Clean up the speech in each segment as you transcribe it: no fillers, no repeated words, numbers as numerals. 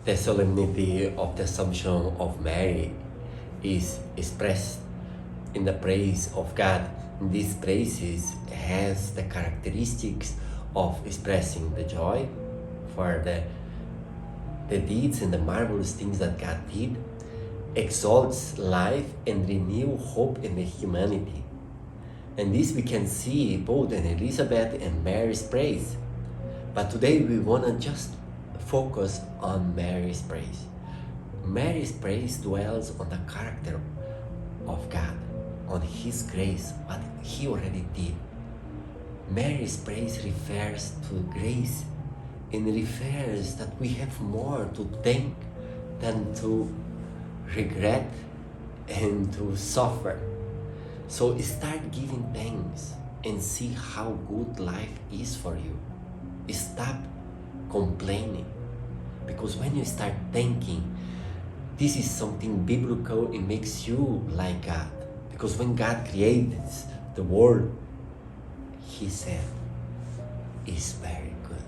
The solemnity of the Assumption of Mary is expressed in the praise of God. These praises has the characteristics of expressing the joy for the deeds and the marvelous things that God did, exalts life and renew hope in the humanity. And this we can see both in Elizabeth and Mary's praise. But today we want to just focus on Mary's praise. Mary's praise dwells on the character of God, on His grace, what He already did. Mary's praise refers to grace and refers that we have more to thank than to regret and to suffer. So start giving thanks and see how good life is for you. Stop complaining, because when you start thanking, this is something biblical. It makes you like God, because when God created the world, He said, "It's very good."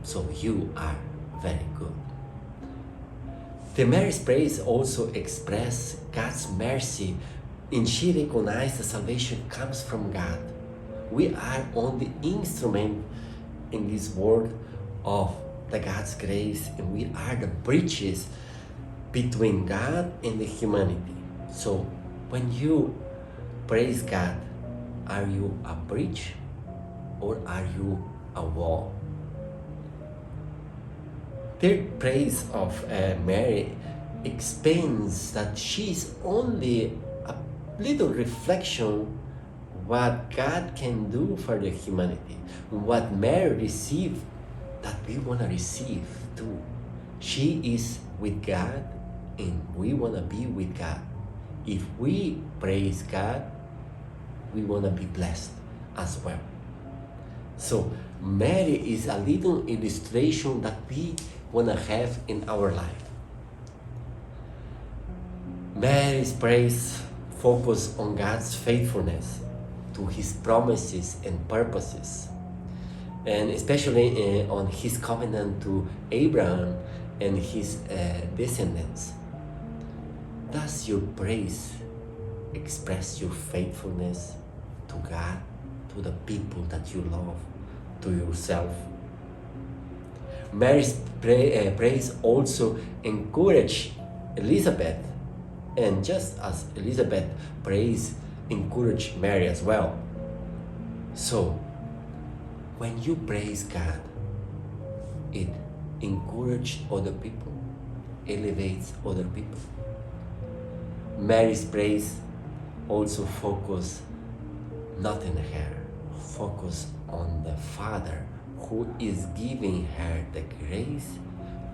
So you are very good. The Mary's praise also expresses God's mercy, and she recognizes the salvation comes from God. We are only instrument in this world of the God's grace, and we are the bridges between God and the humanity. So when you praise God, are you a bridge or are you a wall? Their praise of Mary explains that she is only a little reflection what God can do for the humanity. What Mary received, that we want to receive too. She is with God and we want to be with God. If we praise God, we want to be blessed as well. So Mary is a little illustration that we want to have in our life. Mary's praise focus on God's faithfulness to His promises and purposes, and especially on His covenant to Abraham and his descendants. Does your praise express your faithfulness to God, to the people that you love, to yourself? Mary's praise also encouraged Elizabeth, and just as Elizabeth praise encouraged Mary as well. So when you praise God, it encourages other people, elevates other people. Mary's praise also focus not in her, focus on the Father who is giving her the grace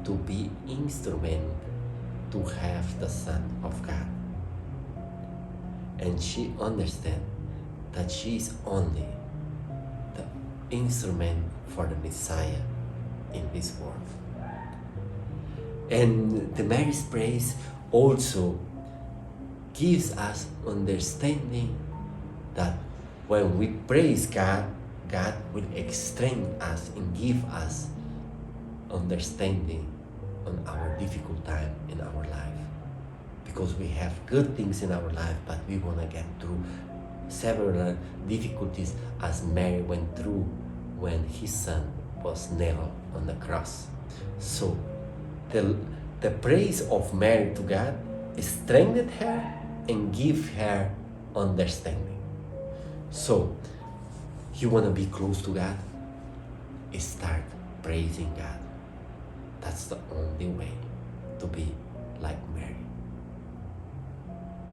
to be instrument to have the Son of God. And she understands that she is only the instrument for the Messiah in this world. And the Mary's praise also gives us understanding that when we praise God, God will strengthen us and give us understanding on our difficult time in our life. Because we have good things in our life, but we want to get through several difficulties as Mary went through when His Son was nailed on the cross. So the praise of Mary to God strengthened her and give her understanding. So you want to be close to God? Start praising God. That's the only way to be like Mary.